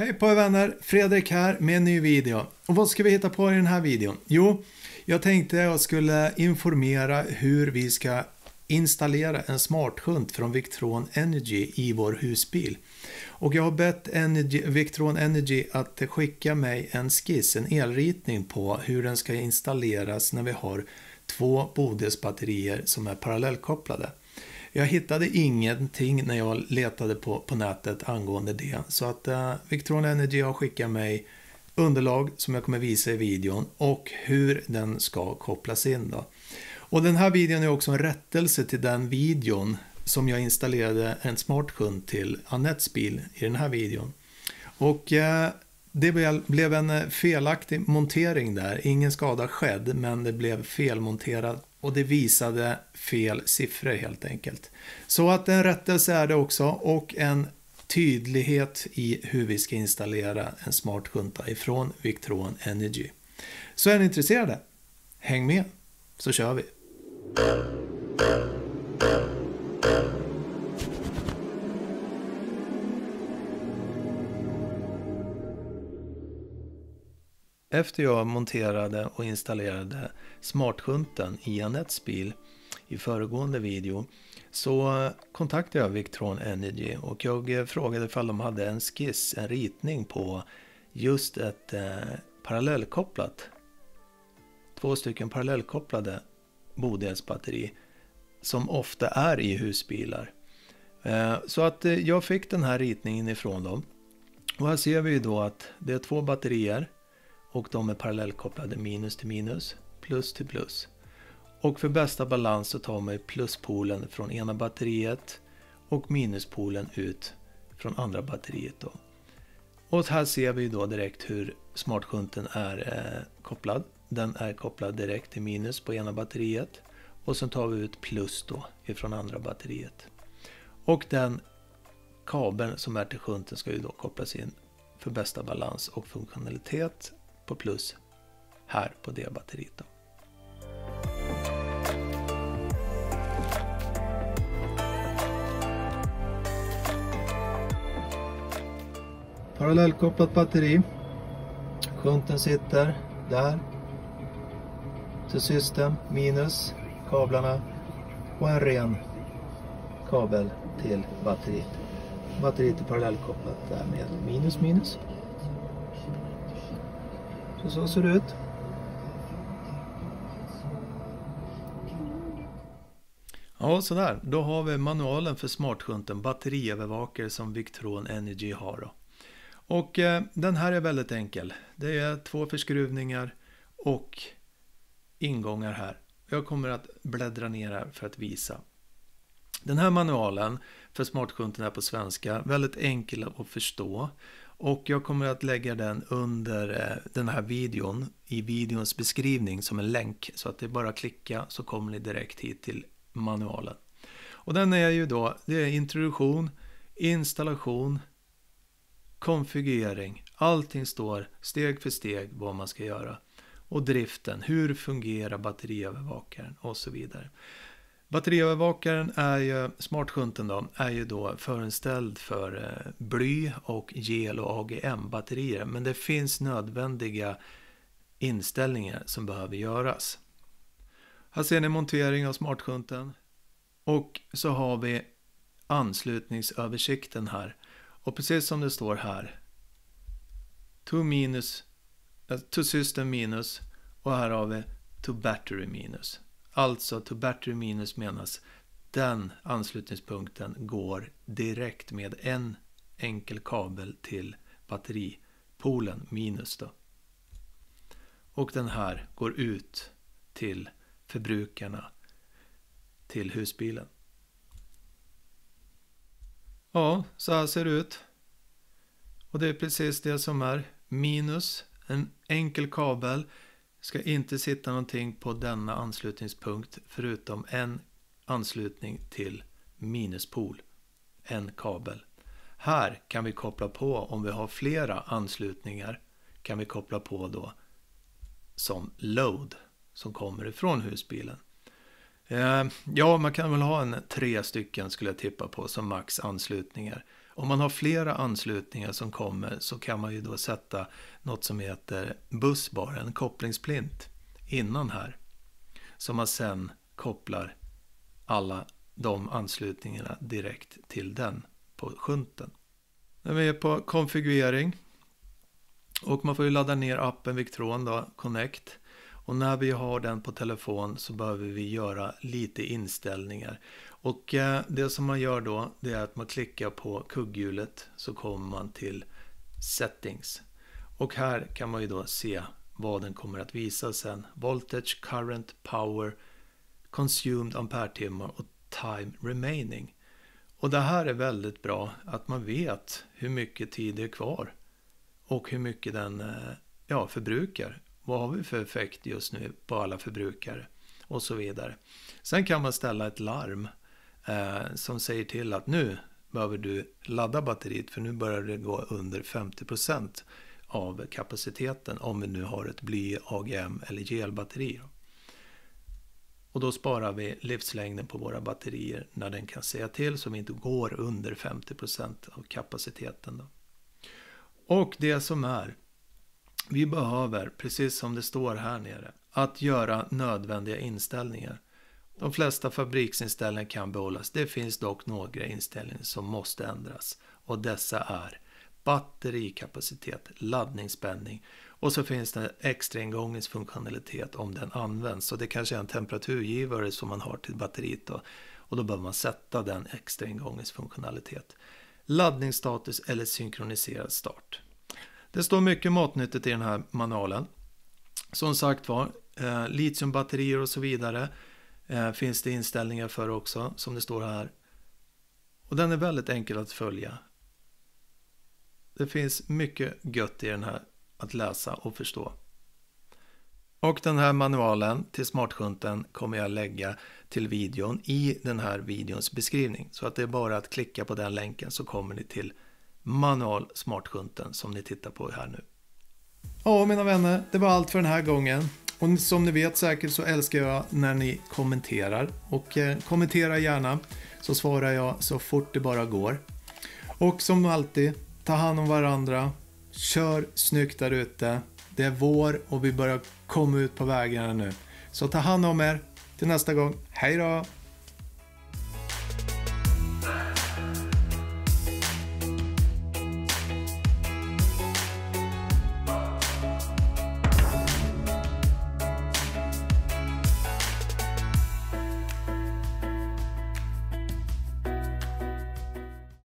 Hej på er vänner, Fredrik här med en ny video. Och vad ska vi hitta på i den här videon? Jo, jag tänkte jag skulle informera hur vi ska installera en smartshunt från Victron Energy i vår husbil. Och jag har bett Victron Energy att skicka mig en skiss, en elritning på hur den ska installeras när vi har två Bodesbatterier som är parallellkopplade. Jag hittade ingenting när jag letade på nätet angående det. Så att Victron Energy har skickat mig underlag som jag kommer visa i videon och hur den ska kopplas in då. Och den här videon är också en rättelse till den videon som jag installerade en smartshunt till Annettes bil i den här videon. Och det blev en felaktig montering där. Ingen skada skedd, men det blev felmonterat och det visade fel siffror helt enkelt. Så att en rättelse är det också och en tydlighet i hur vi ska installera en smartshunt ifrån Victron Energy. Så är ni intresserade? Häng med så kör vi! Efter jag monterade och installerade smartshunten i Annettes bil i föregående video så kontaktade jag Victron Energy och jag frågade ifall de hade en skiss, en ritning på just ett parallellkopplat, två stycken parallellkopplade Bodesbatteri som ofta är i husbilar. Så att jag fick den här ritningen ifrån dem och här ser vi ju då att det är två batterier. Och de är parallellkopplade minus till minus, plus till plus. Och för bästa balans så tar man pluspolen från ena batteriet och minuspolen ut från andra batteriet då. Och här ser vi då direkt hur smartshunten är kopplad. Den är kopplad direkt till minus på ena batteriet. Och så tar vi ut plus då ifrån andra batteriet. Och den kabeln som är till shunten ska ju då kopplas in för bästa balans och funktionalitet på plus här på det batteriet då. Parallellkopplat batteri. Shunten sitter där. Till system minus kablarna och en ren kabel till batteriet. Batteriet är parallellkopplat där med minus minus. Så ser det ut. Ja, sådär. Då har vi manualen för smartshunten, batteriövervakare som Victron Energy har då. Och den här är väldigt enkel. Det är två förskruvningar och ingångar här. Jag kommer att bläddra ner här för att visa. Den här manualen för smartshunten är på svenska, väldigt enkel att förstå. Och jag kommer att lägga den under den här videon i videons beskrivning som en länk. Så att det är bara att klicka så kommer ni direkt hit till manualen. Och den är ju då, det är introduktion, installation, konfigurering. Allting står steg för steg vad man ska göra. Och driften, hur fungerar batteriövervakaren och så vidare. Batteriövervakaren är ju, smartshunten då, är ju då föreställd för bly och gel och AGM-batterier. Men det finns nödvändiga inställningar som behöver göras. Här ser ni montering av smartshunten. Och så har vi anslutningsöversikten här. Och precis som det står här. To system minus. Och här har vi to battery minus. Alltså to battery minus menas den anslutningspunkten går direkt med en enkel kabel till batteripolen minus då. Och den här går ut till förbrukarna till husbilen. Ja, så här ser det ut. Och det är precis det som är minus, en enkel kabel. Ska inte sitta någonting på denna anslutningspunkt förutom en anslutning till minuspol, en kabel. Här kan vi koppla på, om vi har flera anslutningar kan vi koppla på då som load som kommer ifrån husbilen. Ja, man kan väl ha 3 stycken skulle jag tippa på som max anslutningar. Om man har flera anslutningar som kommer så kan man ju då sätta något som heter busbar, en kopplingsplint innan här. Så man sen kopplar alla de anslutningarna direkt till den på shunten. När vi är på konfigurering och man får ju ladda ner appen Victron då, Connect. Och när vi har den på telefon så behöver vi göra lite inställningar. Och det som man gör då, det är att man klickar på kugghjulet så kommer man till Settings. Och här kan man ju då se vad den kommer att visa sen. Voltage, Current, Power, Consumed ampere-timmar och Time Remaining. Och det här är väldigt bra att man vet hur mycket tid det är kvar. Och hur mycket den förbrukar. Vad har vi för effekt just nu på alla förbrukare och så vidare. Sen kan man ställa ett larm som säger till att nu behöver du ladda batteriet för nu börjar det gå under 50% av kapaciteten om vi nu har ett bly, AGM eller gelbatteri. Och då sparar vi livslängden på våra batterier när den kan säga till så vi inte går under 50% av kapaciteten. Då. Och det som är, vi behöver, precis som det står här nere, att göra nödvändiga inställningar. De flesta fabriksinställningar kan behållas. Det finns dock några inställningar som måste ändras. Och dessa är batterikapacitet, laddningsspänning och så finns det extra ingångsfunktionalitet om den används. Så det kanske är en temperaturgivare som man har till batteriet då. Och då behöver man sätta den extra ingångsfunktionalitet. Laddningsstatus eller synkroniserad start. Det står mycket matnyttigt i den här manualen. Som sagt var, litiumbatterier och så vidare finns det inställningar för också, som det står här. Och den är väldigt enkel att följa. Det finns mycket gött i den här att läsa och förstå. Och den här manualen till smartshunten kommer jag lägga till videon i den här videons beskrivning. Så att det är bara att klicka på den länken så kommer ni till manual smartshunten som ni tittar på här nu. Ja, mina vänner, det var allt för den här gången. Och som ni vet säkert så älskar jag när ni kommenterar. Och kommentera gärna så svarar jag så fort det bara går. Och som alltid, ta hand om varandra. Kör snyggt där ute. Det är vår och vi börjar komma ut på vägarna nu. Så ta hand om er. Till nästa gång. Hej då!